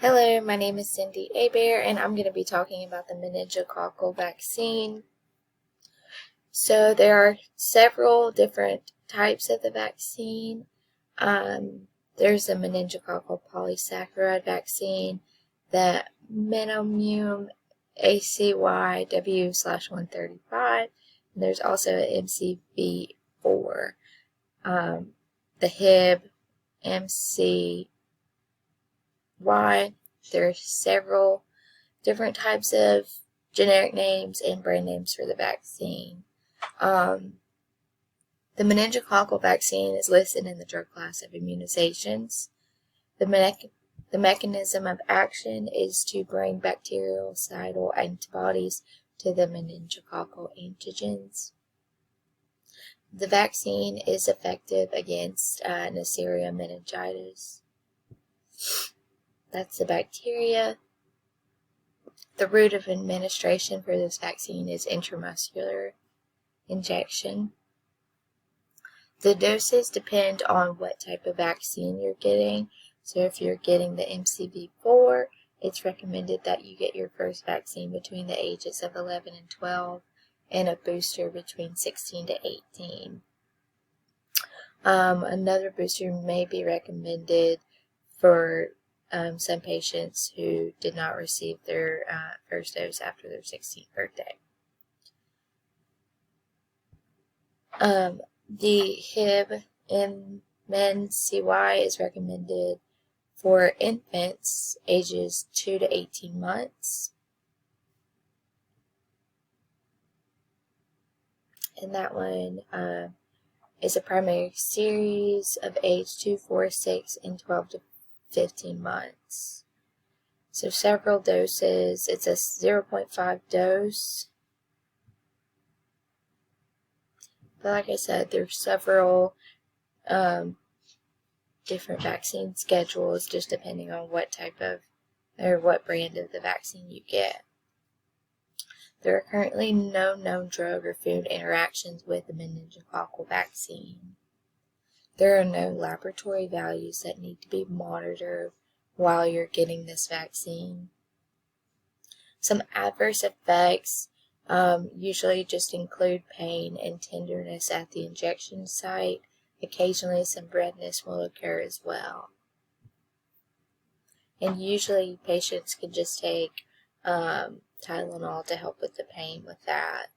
Hello, my name is Cindy Abear, and I'm going to be talking about the meningococcal vaccine. So there are several different types of the vaccine. There's the meningococcal polysaccharide vaccine, the MenoMune ACYW/135, and there's also an MCV4, the Hib MC. Why? There's several different types of generic names and brand names for the vaccine. The meningococcal vaccine is listed in the drug class of immunizations. The mechanism of action is to bring bactericidal antibodies to the meningococcal antigens. The vaccine is effective against Neisseria meningitis. That's the bacteria. The route of administration for this vaccine is intramuscular injection. The doses depend on what type of vaccine you're getting. So if you're getting the MCV4, it's recommended that you get your first vaccine between the ages of 11 and 12 and a booster between 16 to 18. Another booster may be recommended for some patients who did not receive their first dose after their 16th birthday. The Hib MenCY is recommended for infants ages 2 to 18 months. And that one is a primary series of age 2, 4, 6, and 12 to 15 months. So several doses. It's a 0.5 dose. But like I said, there's several different vaccine schedules just depending on what type of or what brand of the vaccine you get. There are currently no known drug or food interactions with the meningococcal vaccine. There are no laboratory values that need to be monitored while you're getting this vaccine. Some adverse effects usually just include pain and tenderness at the injection site. Occasionally some redness will occur as well. And usually patients can just take Tylenol to help with the pain with that.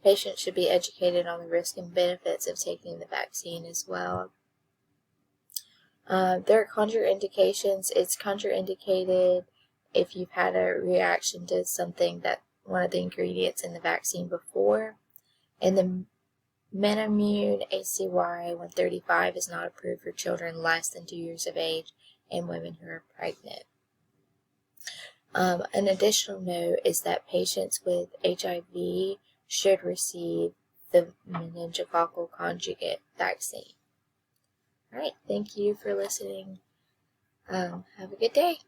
Patients should be educated on the risks and benefits of taking the vaccine as well. There are contraindications. It's contraindicated if you've had a reaction to something that one of the ingredients in the vaccine before. And the MenoMune ACY135 is not approved for children less than 2 years of age and women who are pregnant. An additional note is that patients with HIV should receive the meningococcal conjugate vaccine. All right, thank you for listening. Have a good day.